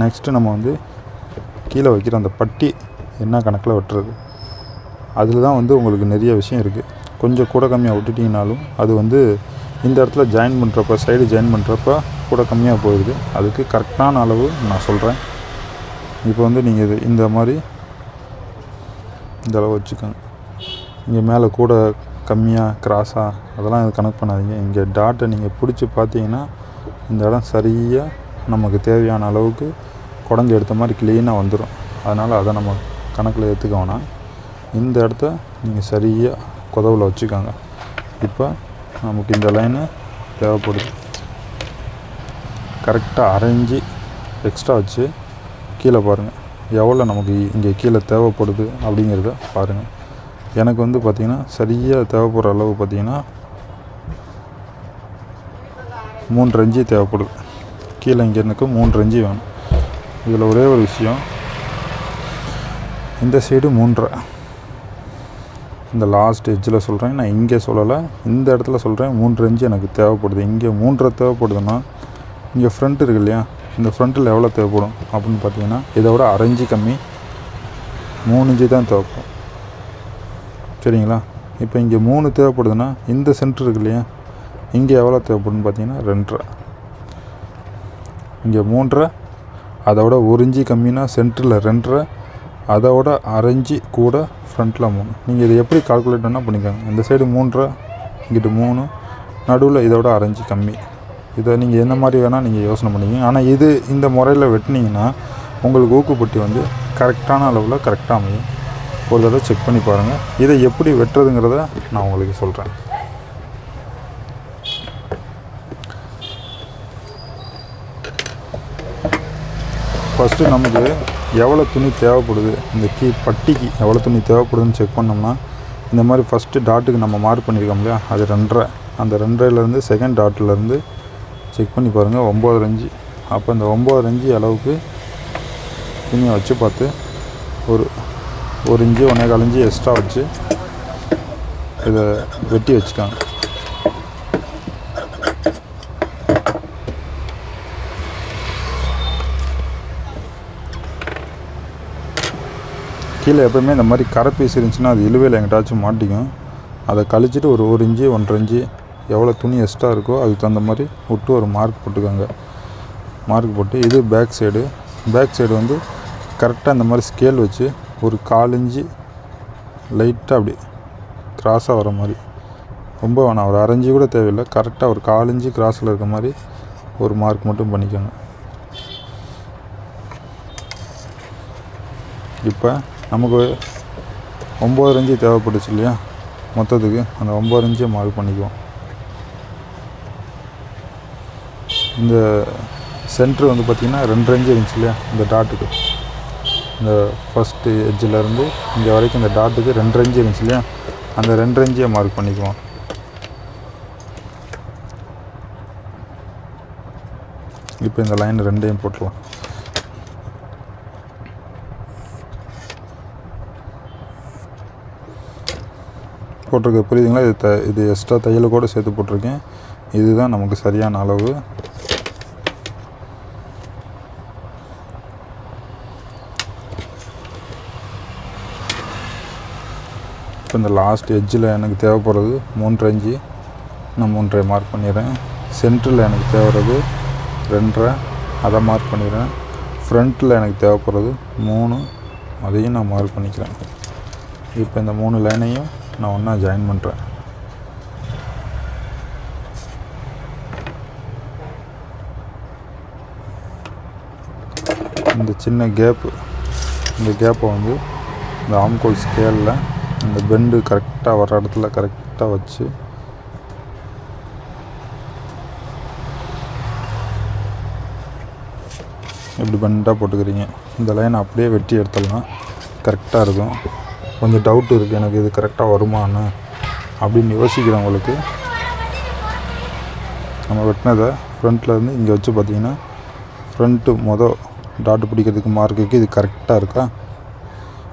Speaker 1: நெக்ஸ்ட்டு நம்ம வந்து கீழே வைக்கிற அந்த பட்டி என்ன கணக்கில் வெட்டுறது, அதில் தான் வந்து உங்களுக்கு நிறைய விஷயம் இருக்குது. கொஞ்சம் கூட கம்மியாக விட்டுட்டிங்கனாலும் அது வந்து இந்த இடத்துல ஜாயின் பண்ணுறப்ப, சைடு ஜாயின் பண்ணுறப்ப கூட கம்மியாக போயிடுது. அதுக்கு கரெக்டான அளவு நான் சொல்கிறேன். இப்போ வந்து நீங்கள் இது இந்த மாதிரி இந்த அளவு வச்சுக்கோங்க. இங்கே மேலே கூட கம்மியாக கிராஸாக அதெல்லாம் இது கணக்கு பண்ணாதீங்க. இங்கே டாட்டை நீங்கள் பிடிச்சி பார்த்தீங்கன்னா இந்த இடம் சரியாக நமக்கு தேவையான அளவுக்கு குடஞ்சி எடுத்த மாதிரி க்ளீனாக வந்துடும். அதனால் அதை நம்ம கணக்கில் எடுத்துக்க வேணாம். இந்த இடத்த நீங்கள் சரியாக குதவில் வச்சுக்கோங்க. இப்போ நமக்கு இந்த லைனு தேவைப்படுது. கரெக்டாக அரைஞ்சி எக்ஸ்ட்ரா வச்சு கீழே பாருங்கள் எவ்வளோ நமக்கு இங்கே கீழே தேவைப்படுது அப்படிங்கிறத பாருங்கள். எனக்கு வந்து பார்த்திங்கன்னா சரியாக தேவைப்படுற அளவு பார்த்திங்கன்னா 3 இன்ச்சு தேவைப்படுது. கீழே இங்கே எனக்கு 3 இன்ச்சு வேணும். இதில் ஒரே ஒரு விஷயம், இந்த சைடு 3.5, இந்த லாஸ்ட் எட்ஜில் சொல்கிறேன், நான் இங்கே சொல்லலை, இந்த இடத்துல சொல்கிறேன். 3 இன்ச்சு எனக்கு தேவைப்படுது. இங்கே 3.5 தேவைப்படுதுன்னா இங்கே ஃப்ரண்ட் இருக்கு இல்லையா, இந்த ஃப்ரண்ட்டில் எவ்வளோ தேவைப்படும் அப்படின்னு பார்த்தீங்கன்னா இதை விட 1/2 இன்ச்சு கம்மி 3 இன்ச்சு தான் தேவைப்படும். சரிங்களா? இப்போ இங்கே 3 தேவைப்படுதுன்னா இந்த சென்டர் இருக்கு இல்லையா, இங்கே எவ்வளோ தேவைப்படுன்னு பார்த்தீங்கன்னா 2.5. இங்கே 3.5, அதோட 1 இன்ச்சு கம்மினா சென்டரில் 2.5, அதோட 1/2 இன்ச்சு கூட ஃப்ரண்ட்டில் 3. நீங்கள் இதை எப்படி கால்குலேட் பண்ணால் பண்ணிக்கோங்க. இந்த சைடு 3.5, இங்கிட்டு 3, நடுவில் இதோட 1/2 இன்ச்சு கம்மி. இதை நீங்கள் என்ன மாதிரி வேணால் நீங்கள் யோசனை பண்ணிக்கங்க. ஆனால் இது இந்த முறையில் வெட்டினீங்கன்னா உங்களுக்கு ஊக்குப்பட்டி வந்து கரெக்டான அளவில் கரெக்டாக அமையும். ஒரு தடவை செக் பண்ணி பாருங்கள். இதை எப்படி வெட்டுறதுங்கிறத நான் உங்களுக்கு சொல்கிறேன். ஃபஸ்ட்டு நமக்கு எவ்வளோ துணி தேவைப்படுது, இந்த பட்டிக்கு எவ்வளோ துணி தேவைப்படுதுன்னு செக் பண்ணோம்னா இந்த மாதிரி ஃபஸ்ட்டு டாட்டுக்கு நம்ம மார்க் பண்ணியிருக்கோம் இல்லையா, அது 2.5. அந்த 2.5லேருந்து செகண்ட் டாட்டிலேருந்து செக் பண்ணி பாருங்கள் 9 இன்ச்சு. அப்போ இந்த 9 இன்ச்சு அளவுக்கு துணியை வச்சு பார்த்து ஒரு 1 இன்ச்சு 1.25 இன்ச்சு எக்ஸ்ட்ரா வச்சு இதை வெட்டி வச்சுக்காங்க. கீழே எப்போயுமே இந்த மாதிரி கரை பீஸ் இருந்துச்சுன்னா அது இழுவையில் எங்கிட்டாச்சும் மாட்டிக்கும். அதை கழிச்சிட்டு ஒரு 1 இன்ச்சு 1.5 இன்ச்சு எவ்வளோ துணி எக்ஸ்ட்ரா இருக்கோ அதுக்கு தகுந்த மாதிரி விட்டு ஒரு மார்க் போட்டுக்கோங்க. மார்க் போட்டு இது பேக் சைடு வந்து கரெக்டாக இந்த மாதிரி ஸ்கேல் வச்சு ஒரு 1/4 இன்ச்சு லைட்டாக அப்படி கிராஸாக வர மாதிரி, ரொம்ப வேணாம், ஒரு 1/2 இன்ச்சு கூட தேவையில்லை, கரெக்டாக ஒரு 1/4 இன்ச்சு கிராஸில் இருக்க மாதிரி ஒரு மார்க் மட்டும் பண்ணிக்கோங்க. இப்போ நமக்கு 9 இன்ச்சு தேவைப்பட்டுச்சு இல்லையா மொத்தத்துக்கு, அந்த 9 இன்ச்சை மார்க் பண்ணிக்குவோம். இந்த சென்ட்ரு வந்து பார்த்திங்கன்னா 2 இன்ச்சு இருந்துச்சு இல்லையா இந்த டாட்டுக்கு, இந்த ஃபஸ்ட்டு எட்ஜிலேருந்து இங்கே வரைக்கும் இந்த டாட்டுக்கு 2 இன்ச்சு இருந்துச்சு இல்லையா, அந்த 2 இன்ச்சையை மார்க் பண்ணிக்குவோம். இப்போ இந்த லைன் 2ஐயும் போட்டுடலாம். போட்டிருக்க புரியுதுங்களா? இது எக்ஸ்ட்ரா தையலை கூட சேர்த்து போட்டிருக்கேன். இதுதான் நமக்கு சரியான அளவு. இப்போ இந்த லாஸ்ட் எட்ஜில் எனக்கு தேவைப்படுறது 3.5 இன்ச்சு, நான் 3.5 மார்க் பண்ணிடுறேன். சென்டரில் எனக்கு தேவைப்படுறது 2.5, அதை மார்க் பண்ணிடுறேன். ஃப்ரண்ட்டில் எனக்கு தேவைப்படுறது 3, அதையும் நான் மார்க் பண்ணிக்கிறேன். இப்போ இந்த 3 லைனையும் நான் ஒன்றா ஜாயின் பண்ணுறேன். இந்த சின்ன கேப்பு, இந்த கேப்பை வந்து இந்த ஆம்கோல் ஸ்கேலில் இந்த பெண்டு கரெக்டாக வர இடத்துல கரெக்டாக வச்சு இப்படி பெண்டாக போட்டுக்கிறீங்க. இந்த லைனை அப்படியே வெட்டி எடுத்துடலாம், கரெக்டாக இருக்கும். கொஞ்சம் டவுட் இருக்குது எனக்கு இது கரெக்டாக வருமானு அப்படின்னு யோசிக்கிறவங்களுக்கு நம்ம வெட்டினதை ஃப்ரண்ட்லேருந்து இங்கே வச்சு பார்த்திங்கன்னா ஃப்ரண்ட்டு டாட்டு பிடிக்கிறதுக்கு மார்க்குக்கு இது கரெக்டாக இருக்கா,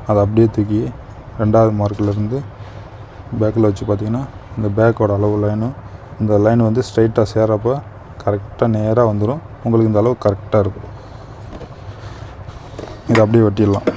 Speaker 1: அதை அப்படியே தூக்கி 2வது மார்க்கிலேருந்து பேக்கில் வச்சு பார்த்திங்கன்னா இந்த பேக்கோட அளவு லைனும் இந்த லைன் வந்து ஸ்ட்ரைட்டாக சேரப்போ கரெக்டாக நேராக வந்துடும். உங்களுக்கு இந்த அளவு கரெக்டாக இருக்கும். இதை அப்படியே வெட்டிடலாம்.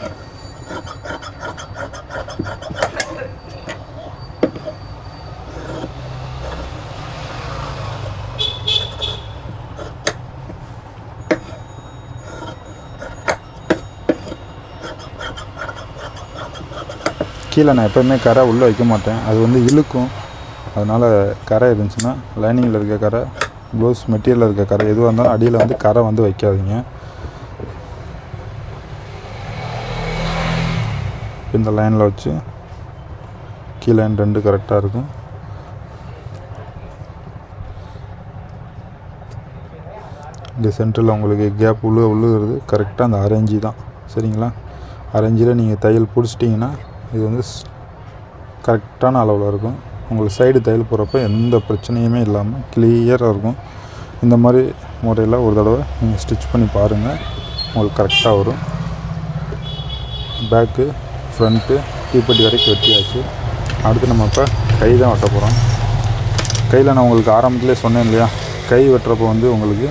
Speaker 1: கீழே நான் எப்போயுமே கரை உள்ளே வைக்க மாட்டேன், அது வந்து இழுக்கும். அதனால் கரை இருந்துச்சுன்னா லைனிங்கில் இருக்க கரை, ப்ளவுஸ் மெட்டீரியலில் இருக்க கரை எதுவாக இருந்தாலும் அடியில் வந்து கரை வந்து வைக்காதீங்க. இந்த லைனில் வச்சு கீழே 2 கரெக்டாக இருக்கும். இங்கே சென்டரில் உங்களுக்கு கேப் உள்ளுகிறது கரெக்டாக அந்த அரேஞ்சி தான். சரிங்களா? அரேஞ்சில் நீங்கள் தையல் பிடிச்சிட்டிங்கன்னா இது வந்து கரெக்டான அளவில் இருக்கும். உங்களுக்கு சைடு தையல் போகிறப்ப எந்த பிரச்சனையுமே இல்லாமல் கிளியராக இருக்கும். இந்த மாதிரி முறையில் ஒரு தடவை நீங்கள் ஸ்டிச் பண்ணி பாருங்கள், உங்களுக்கு கரெக்டாக வரும். பேக்கு ஃப்ரண்ட்டு தீப்பெட்டி வரைக்கும் வெட்டியாச்சு. அடுத்து நம்ம இப்போ கை தான் வெட்ட போகிறோம். கையில் நான் உங்களுக்கு ஆரம்பத்திலே சொன்னேன் இல்லையா, கை வெட்டுறப்போ வந்து உங்களுக்கு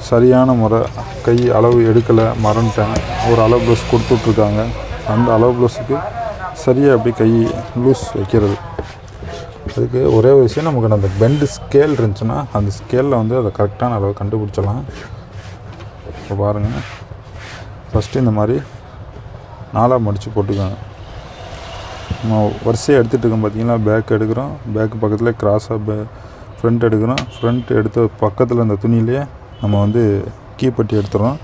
Speaker 1: சரியான முறை கை அளவு எடுக்கலை, மறந்துட்டேன். ஒரு அளவு ப்ளவுஸ் கொடுத்துட்ருக்காங்க, அந்த அளவு ப்ளவுஸுக்கு சரியாக அப்படி கை லூஸ் வைக்கிறது. அதுக்கு ஒரே ஒரு விஷயம், நமக்கு அந்த பெண்டு ஸ்கேல் இருந்துச்சுன்னா அந்த ஸ்கேலில் வந்து அதை கரெக்டான அளவு கண்டுபிடிச்சலாம். இப்போ பாருங்கள், ஃபஸ்ட்டு இந்த மாதிரி 4ஆக மடித்து போட்டுக்கோங்க. நம்ம வரிசையாக எடுத்துகிட்டு இருக்கோம் பார்த்தீங்களா, பேக் எடுக்கிறோம், பேக்கு பக்கத்தில் கிராஸாக ஃப்ரண்ட் எடுக்கிறோம், ஃப்ரண்ட் எடுத்த பக்கத்தில் அந்த துணியிலே நம்ம வந்து கீப்பட்டி எடுத்துகிறோம்.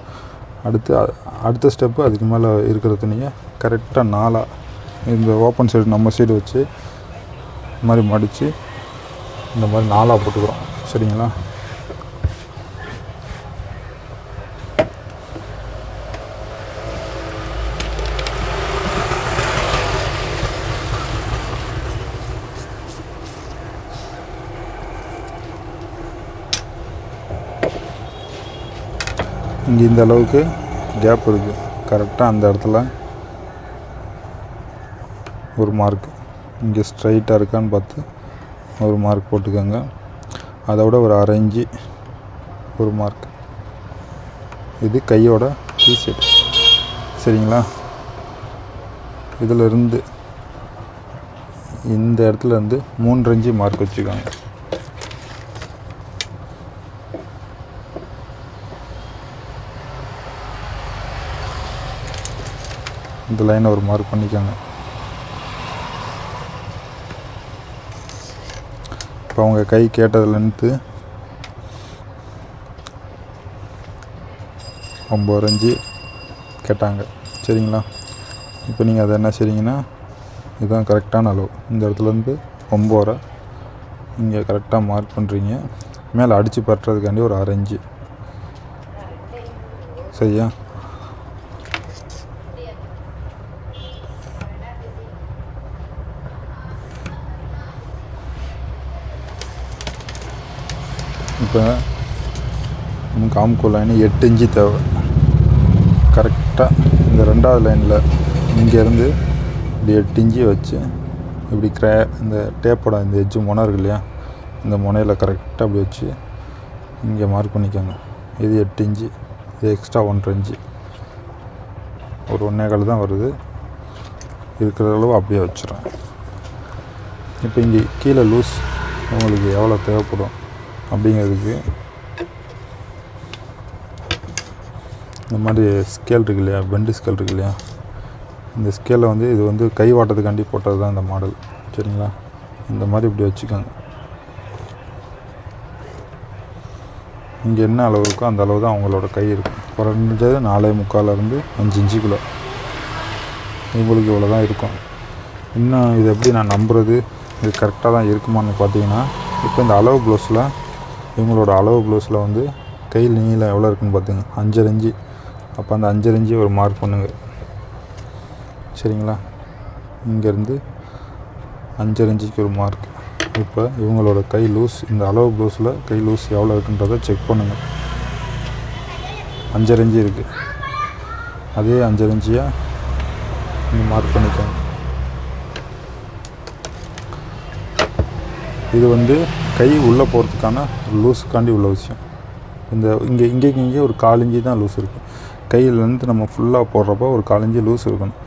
Speaker 1: அடுத்த ஸ்டெப்பு அதுக்கு மேலே இருக்கிற துணியை கரெக்டாக 4ஆக இந்த ஓப்பன் சைடு நம்ம சைடு வச்சு இந்த மாதிரி மடித்து இந்த மாதிரி 4ஆக போட்டுக்கிறோம். சரிங்களா? இங்கே இந்த அளவுக்கு கேப் இருக்குது, கரெக்டாக அந்த இடத்துல ஒரு மார்க், இங்கே ஸ்ட்ரைட்டாக இருக்கான்னு பார்த்து ஒரு மார்க் போட்டுக்கோங்க. அதை விட ஒரு 1/2 இன்ச்சு ஒரு மார்க். இது கையோட பீஸ். சரிங்களா? இதிலிருந்து இந்த இடத்துல இருந்து 3 இன்ச்சு மார்க் வச்சுக்கோங்க. இந்த லைனை ஒரு மார்க் பண்ணிக்கோங்க. இப்போ அவங்க கை கேட்டதுலேருந்து 9 இன்ச்சு கேட்டாங்க. சரிங்களா? இப்போ நீங்கள் அதை என்ன செய்றீங்கன்னா, இதுதான் கரெக்டான அளவு. இந்த இடத்துலேருந்து 9 இங்கே கரெக்டாக மார்க் பண்ணுறீங்க. மேலே அடித்து பட்டுறதுக்காண்டி ஒரு 1/2 இன்ச்சு. சரியா? இப்போ நமக்கு ஆம்கோல் லைனு 8 இன்ச்சு தேவை. கரெக்டாக இந்த 2வது லைனில் இங்கேருந்து இப்படி 8 இன்ச்சு வச்சு இப்படி இந்த டேப்போட இந்த எட்ஜு முனை இருக்கு இல்லையா, இந்த முனையில் கரெக்டாக அப்படி வச்சு இங்கே மார்க் பண்ணிக்கோங்க. இது 8 இன்ச்சு, இது எக்ஸ்ட்ரா 1.5 இன்ச்சு, ஒரு 1.25 தான் வருது. இருக்கிற அளவு அப்படியே வச்சுறேன். இப்போ இங்கே கீழே லூஸ் உங்களுக்கு எவ்வளோ தேவைப்படும் அப்படிங்கிறதுக்கு இந்த மாதிரி ஸ்கேல் இருக்கு இல்லையா, பெண்டு ஸ்கேல் இருக்கு இல்லையா, இந்த ஸ்கேலில் வந்து இது வந்து கை வாட்டத்துக்காண்டி போட்டது தான் இந்த மாடல். சரிங்களா? இந்த மாதிரி இப்படி வச்சுக்கோங்க. இங்கே என்ன அளவு இருக்கோ அந்த அளவு தான் அவங்களோட கை இருக்கும். குறைஞ்சது 4.25 5 இன்ச்சுக்குள்ளே இவங்களுக்கு இவ்வளோ தான் இருக்கும். இன்னும் இது எப்படி நான் நம்புறது, இது கரெக்டாக தான் இருக்குமான்னு பார்த்தீங்கன்னா, இப்போ இந்த அளவு ப்ளவுஸில் இவங்களோட அளவு ப்ளவுஸில் வந்து கை நீளம் எவ்வளோ இருக்குன்னு பார்த்துங்க, 5.5 இன்ச்சு. அப்போ அந்த 5.5 இன்ச்சு ஒரு மார்க் பண்ணுங்க. சரிங்களா, இங்கேருந்து 5.5 இன்ச்சுக்கு ஒரு மார்க். இப்போ இவங்களோட கை லூஸ், இந்த அளவு ப்ளவுஸில் கை லூஸ் எவ்வளோ இருக்குன்றதை செக் பண்ணுங்கள். 5.5 இன்ச்சு இருக்குது, அதே 5.5 இன்ச்சியாக நீங்கள் மார்க் பண்ணிக்கோங்க. இது வந்து கை உள்ளே போகிறதுக்கான லூஸுக்காண்டி உள்ள விஷயம். இந்த இங்கே ஒரு 1/4 இன்ச்சு தான் லூஸ் இருக்குது. கையிலேருந்து நம்ம ஃபுல்லாக போடுறப்போ ஒரு 1/4 இன்ச்சு லூஸ் இருக்கணும்.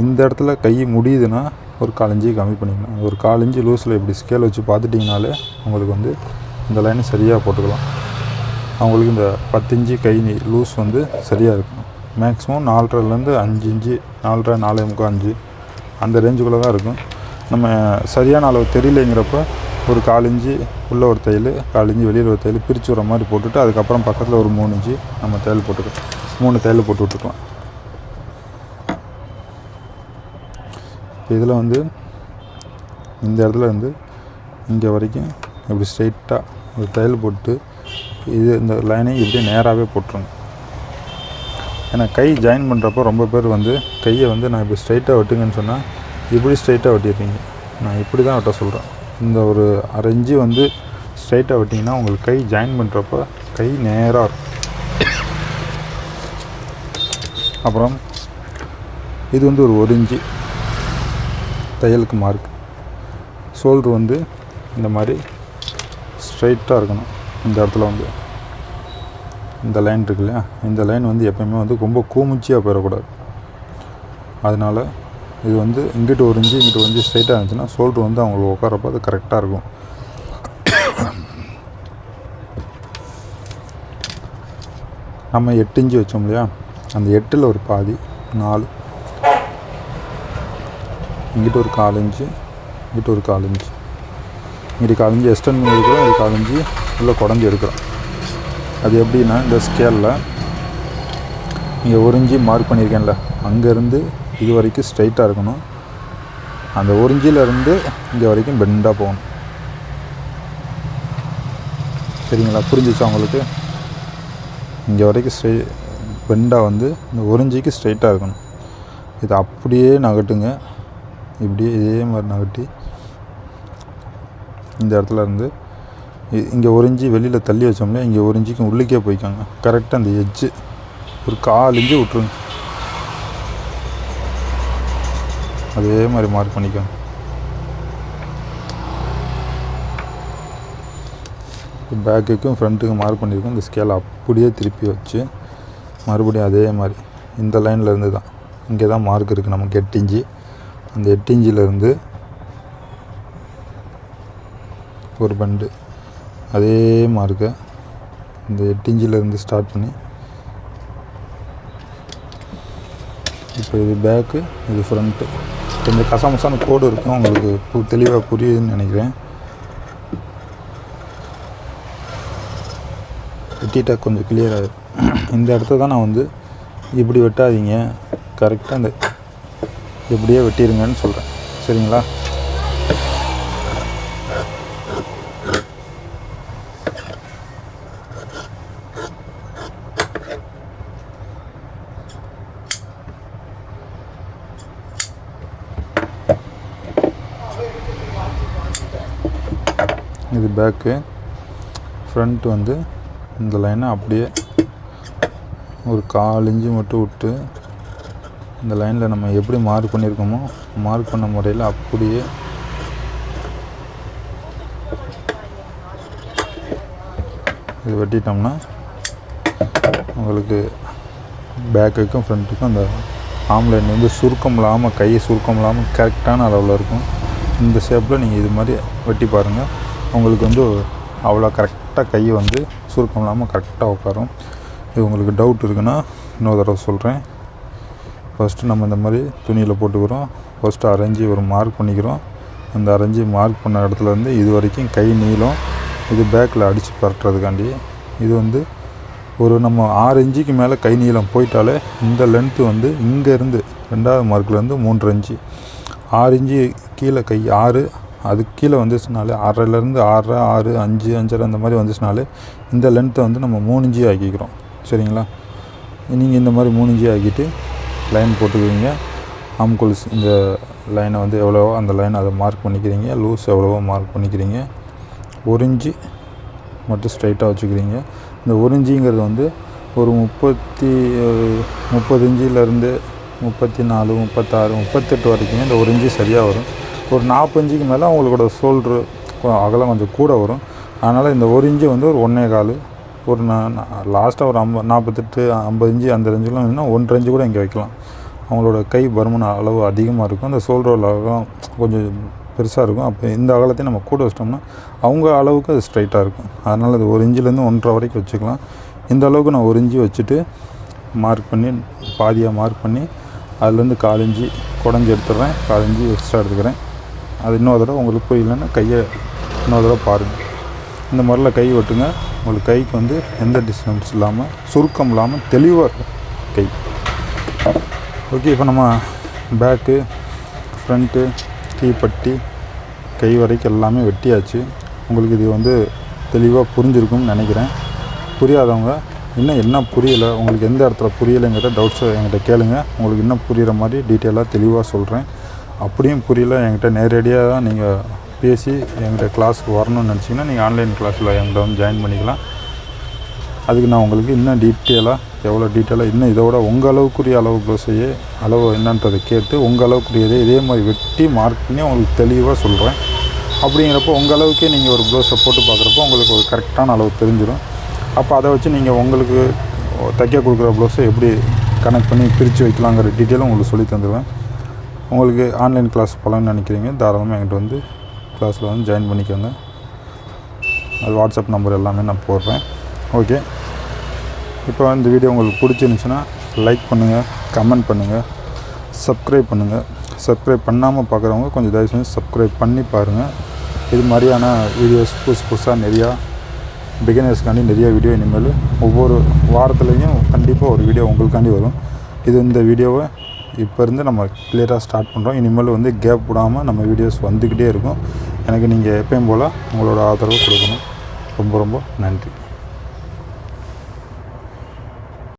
Speaker 1: இந்த இடத்துல கை முடியுதுன்னா ஒரு 1/4 இன்ச்சு கம்மி பண்ணிக்கணும். ஒரு 1/4 இன்ச்சு லூஸில் இப்படி ஸ்கேல் வச்சு பார்த்துட்டிங்கனாலே உங்களுக்கு வந்து இந்த லைனை சரியாக போட்டுக்கலாம். அவங்களுக்கு இந்த 10 இன்ச்சு கை லூஸ் வந்து சரியாக இருக்கும். மேக்ஸிமம் 4.5லேருந்து 5 இன்ச்சு, 4.5 4.25 5 அந்த ரேஞ்சுக்குள்ளே தான் இருக்கும். நம்ம சரியான அளவு தெரியலைங்கிறப்ப ஒரு 1/4 இன்ச்சு உள்ளே ஒரு தையல், 1/4 இன்ச்சு வெளியில் ஒரு தையல் பிரித்து வர மாதிரி போட்டுட்டு அதுக்கப்புறம் பக்கத்தில் ஒரு 3 இன்ச்சு நம்ம தையல் போட்டுக்கலாம். 3 தையல் போட்டு விட்டுக்கலாம். இப்போ இதில் வந்து இந்த இடத்துல வந்து இங்கே வரைக்கும் இப்படி ஸ்ட்ரைட்டாக ஒரு தையல் போட்டு இந்த லைனை இப்படியே நேராகவே போட்டுருங்க. ஏன்னா கை ஜாயின் பண்ணுறப்போ ரொம்ப பேர் வந்து கையை வந்து நான் இப்படி ஸ்ட்ரைட்டாக வெட்டுங்கன்னு சொன்னால் இப்படி ஸ்ட்ரைட்டாக வெட்டிடுறீங்க. நான் இப்படி தான் வெட்ட சொல்கிறேன். இந்த ஒரு 1/2 இன்ச்சு வந்து ஸ்ட்ரைட்டாக வெட்டிங்கன்னா உங்களுக்கு கை ஜாயின் பண்ணுறப்போ கை நேராக இருக்கும். அப்புறம் இது வந்து ஒரு 1 இன்ச்சு தையலுக்கு மார்க். ஷோல்ட்ரு வந்து இந்த மாதிரி ஸ்ட்ரைட்டாக இருக்கணும். இந்த இடத்துல வந்து இந்த லைன் இருக்கு இல்லையா, இந்த லைன் வந்து எப்போயுமே வந்து ரொம்ப கூமுச்சியாக போயிடக்கூடாது. அதனால் இது வந்து இங்கிட்டு 1 இன்ச்சு இங்கிட்டு 1 இன்ச்சு ஸ்ட்ரைட்டாக இருந்துச்சுன்னா ஷோல்ட்ரு வந்து அவங்களுக்கு உட்காரப்போ அது கரெக்டாக இருக்கும். நம்ம 8 இன்ச்சு வச்சோம் இல்லையா, அந்த 8ல் ஒரு பாதி 4, இங்கிட்ட ஒரு 1/4 இன்ச்சு, இங்கிட்ட ஒரு 1/4 இன்ச்சு, இங்கிட்ட 1/4 இன்ச்சு எக்ஸ்டெண்ட் பண்ணி எடுக்கிறோம், இது 1/4 இன்ச்சு உள்ளே குடஞ்சி எடுக்கிறோம். அது எப்படின்னா இந்த ஸ்கேலில் இங்கே 1 இன்ச்சு மார்க் பண்ணியிருக்கேன்ல, அங்கேருந்து இது வரைக்கும் ஸ்ட்ரைட்டாக இருக்கணும். அந்த 1 இன்ச்சிலேருந்து இங்கே வரைக்கும் பெண்டாக போகணும். சரிங்களா, புரிஞ்சிச்சா உங்களுக்கு? இங்கே வரைக்கும் பெண்டாக வந்து இந்த 1 இன்ச்சுக்கு ஸ்ட்ரைட்டாக இருக்கணும். இதை அப்படியே நகட்டுங்க. இப்படியே இதே மாதிரி நகட்டி இந்த இடத்துல இருந்து இங்கே 1 இன்ச்சு வெளியில் தள்ளி வச்சோம்னா இங்கே 1 இன்ச்சுக்கு உள்ளுக்கே போய்க்காங்க. கரெக்டாக அந்த எட்ஜு ஒரு 1/4 இன்ச்சு விட்ருங்க. அதே மாதிரி மார்க் பண்ணிக்கோங்க. பேக்குக்கும் ஃப்ரண்ட்டுக்கும் மார்க் பண்ணியிருக்கோம். இந்த ஸ்கேலை அப்படியே திருப்பி வச்சு மறுபடியும் அதே மாதிரி இந்த லைன்லேருந்து தான் இங்கே தான் மார்க் இருக்குது நமக்கு 8 இன்ச்சு. அந்த 8 இன்ச்சிலேருந்து ஒரு பண்டு அதே மார்க்கை இந்த 8 இன்ச்சிலேருந்து ஸ்டார்ட் பண்ணி இப்போ இது பேக்கு, இது ஃப்ரண்ட்டு. கொஞ்சம் கசமசான கோடு இருக்கும், உங்களுக்கு தெளிவாக புரியுதுன்னு நினைக்கிறேன். வெட்டிட்டா கொஞ்சம் கிளியராக இந்த இடத்த தான் நான் வந்து இப்படி வெட்டாதீங்க, கரெக்டாக இந்த இப்படியே வெட்டிடுங்கன்னு சொல்கிறேன். சரிங்களா? இது பேக்கு, ஃப்ரண்ட் வந்து இந்த லைனை அப்படியே ஒரு 1/4 இன்ச்சு மட்டும் விட்டு இந்த லைனில் நம்ம எப்படி மார்க் பண்ணியிருக்கோமோ மார்க் பண்ண முறையில் அப்படியே இது வெட்டிட்டோம்னா உங்களுக்கு பேக்குக்கும் ஃப்ரண்ட்டுக்கும் அந்த ஆம்லைன் வந்து சுருக்கம் இல்லாமல், கை சுருக்கம் இல்லாமல் கரெக்டான அளவில் இருக்கும். இந்த ஷேப்பில் நீங்கள் இது மாதிரி வெட்டி பாருங்கள். உங்களுக்கு வந்து அவ்வளோ கரெக்டாக கை வந்து சுருக்கம் இல்லாமல் கரெக்டாக உட்காரும். இது உங்களுக்கு டவுட் இருக்குன்னா இன்னொரு தடவை சொல்கிறேன். ஃபஸ்ட்டு நம்ம இந்த மாதிரி துணியில் போட்டுக்கிறோம். ஃபஸ்ட்டு அரைஞ்சி ஒரு மார்க் பண்ணிக்கிறோம். அந்த அரைஞ்சி மார்க் பண்ண இடத்துலேருந்து இது வரைக்கும் கை நீளம், இது பேக்கில் அடித்து பரட்டுறதுக்காண்டி. இது வந்து ஒரு நம்ம 6 இன்ச்சுக்கு மேலே கை நீளம் போயிட்டாலே இந்த லென்த்து வந்து இங்கேருந்து 2வது மார்க்லேருந்து 3 இன்ச்சு, 6 இன்ச்சு கீழே கை 6 அதுக்கு கீழே வந்துச்சுனாலே 6லேருந்து 6, 6, 5, 5.5 அந்த மாதிரி வந்துச்சுனாலே இந்த லென்த்தை வந்து நம்ம 3 இன்ச்சு ஆக்கிக்கிறோம். சரிங்களா? நீங்கள் இந்த மாதிரி 3 இன்ச்சு ஆக்கிட்டு லைன் போட்டுக்குவீங்க. ஆம்கோல்ஸ் இந்த லைனை வந்து எவ்வளவோ அந்த லைன் அதை மார்க் பண்ணிக்கிறீங்க. லூஸ் எவ்வளவோ மார்க் பண்ணிக்கிறீங்க. 1 இன்ச்சு மட்டும் ஸ்ட்ரைட்டாக வச்சுக்கிறீங்க. இந்த 1 இன்ச்சுங்கிறது வந்து ஒரு 30 இன்ச்சிலேருந்து 34, 36, 38 வரைக்குமே இந்த 1 இன்ச்சு சரியாக வரும். ஒரு 40 இன்ச்சுக்கு மேலே அவங்களோட ஷோல்ட்ரு அகலம் கொஞ்சம் கூட வரும். அதனால் இந்த 1 இன்ச்சு வந்து ஒரு 1.25, ஒரு லாஸ்ட்டாக ஒரு 48, 50 இன்ச்சு அந்த ரேஞ்சுலாம் வேணும்னா 1.5 இன்ச்சு கூட இங்கே வைக்கலாம். அவங்களோட கை பருமன் அளவு அதிகமாக இருக்கும். அந்த ஷோல்டரோட அகலம் கொஞ்சம் பெருசாக இருக்கும். அப்போ இந்த அகலத்தையும் நம்ம கூட வச்சிட்டோம்னா அவங்க அளவுக்கு அது ஸ்ட்ரைட்டாக இருக்கும். அதனால் அது 1 இன்ச்சிலேருந்து 1.5 வரைக்கும் வச்சுக்கலாம். இந்த அளவுக்கு நான் 1 இன்ச்சு வச்சுட்டு மார்க் பண்ணி பாதியாக மார்க் பண்ணி அதுலேருந்து 1/4 இன்ச்சு குடஞ்சி எடுத்துடுறேன். 1/4 இன்ச்சு எக்ஸ்ட்ரா எடுத்துக்கிறேன். அது இன்னொரு தடவை உங்களுக்கு புரியலன்னா கையை இன்னொரு தடவை பாருங்கள். இந்த மாதிரிலாம் கை வெட்டுங்க. உங்களுக்கு கைக்கு வந்து எந்த டிஸ்டன்ஸ் இல்லாமல் சுருக்கம் இல்லாமல் தெளிவாக இருக்கும் கை. ஓகே, இப்போ நம்ம பேக்கு, ஃப்ரண்ட்டு, கீப்பட்டி, கை வரைக்கும் எல்லாமே வெட்டியாச்சு. உங்களுக்கு இது வந்து தெளிவாக புரிஞ்சிருக்கும்னு நினைக்கிறேன். புரியாதவங்க இன்னும் என்ன புரியலை, உங்களுக்கு எந்த இடத்துல புரியலைங்கிற டவுட்ஸை என்கிட்ட கேளுங்க. உங்களுக்கு இன்னும் புரிகிற மாதிரி டீட்டெயிலாக தெளிவாக சொல்கிறேன். அப்படியும் புரியல என்கிட்ட நேரடியாக தான் நீங்கள் பேசி என்கிட்ட கிளாஸுக்கு வரணும்னு நினச்சிங்கன்னா நீங்கள் ஆன்லைன் கிளாஸில் என்கிட்ட வந்து ஜாயின் பண்ணிக்கலாம். அதுக்கு நான் உங்களுக்கு இன்னும் எவ்வளோ டீட்டெயிலாக இன்னும் இதோட உங்கள் அளவுக்குரிய அளவு ப்ளவுஸையே அளவு என்னன்றதை கேட்டு உங்கள் அளவுக்குரியதே இதே மாதிரி வெட்டி மார்க் பண்ணி உங்களுக்கு தெளிவாக சொல்கிறேன். அப்படிங்கிறப்போ உங்கள் அளவுக்கே நீங்கள் ஒரு ப்ளவுஸை போட்டு பார்க்குறப்போ உங்களுக்கு ஒரு கரெக்டான அளவு தெரிஞ்சிடும். அப்போ அதை வச்சு நீங்கள் உங்களுக்கு தைக்க கொடுக்குற ப்ளவுஸை எப்படி கனெக்ட் பண்ணி பிரித்து வைக்கலாங்கிற டீட்டெயிலும் உங்களுக்கு சொல்லி தந்துடுவேன். உங்களுக்கு ஆன்லைன் கிளாஸ் போகலான்னு நினைக்கிறீங்க, தாராளமாக என்கிட்ட வந்து கிளாஸில் வந்து ஜாயின் பண்ணிக்கோங்க. அது வாட்ஸ்அப் நம்பர் எல்லாமே நான் போடுறேன். ஓகே, இப்போ இந்த வீடியோ உங்களுக்கு பிடிச்சிருந்துச்சுன்னா லைக் பண்ணுங்கள், கமெண்ட் பண்ணுங்கள், சப்ஸ்கிரைப் பண்ணுங்கள். சப்ஸ்கிரைப் பண்ணாமல் பார்க்குறவங்க கொஞ்சம் தயவு செஞ்சு சப்ஸ்கிரைப் பண்ணி பாருங்கள். இது மாதிரியான வீடியோஸ் புதுசாக நிறையா பிகினர்ஸ்க்காண்டி நிறைய வீடியோ இனிமேல் ஒவ்வொரு வாரத்துலேயும் கண்டிப்பாக ஒரு வீடியோ உங்களுக்காண்டி வரும். இந்த வீடியோவை இப்போ இருந்து நம்ம கிளியராக ஸ்டார்ட் பண்ணுறோம். இனிமேல் வந்து கேப் விடாமல் நம்ம வீடியோஸ் வந்துக்கிட்டே இருக்கும். எனக்கு நீங்கள் எப்பயும் போல் உங்களோட ஆதரவு கொடுக்கணும். ரொம்ப ரொம்ப நன்றி.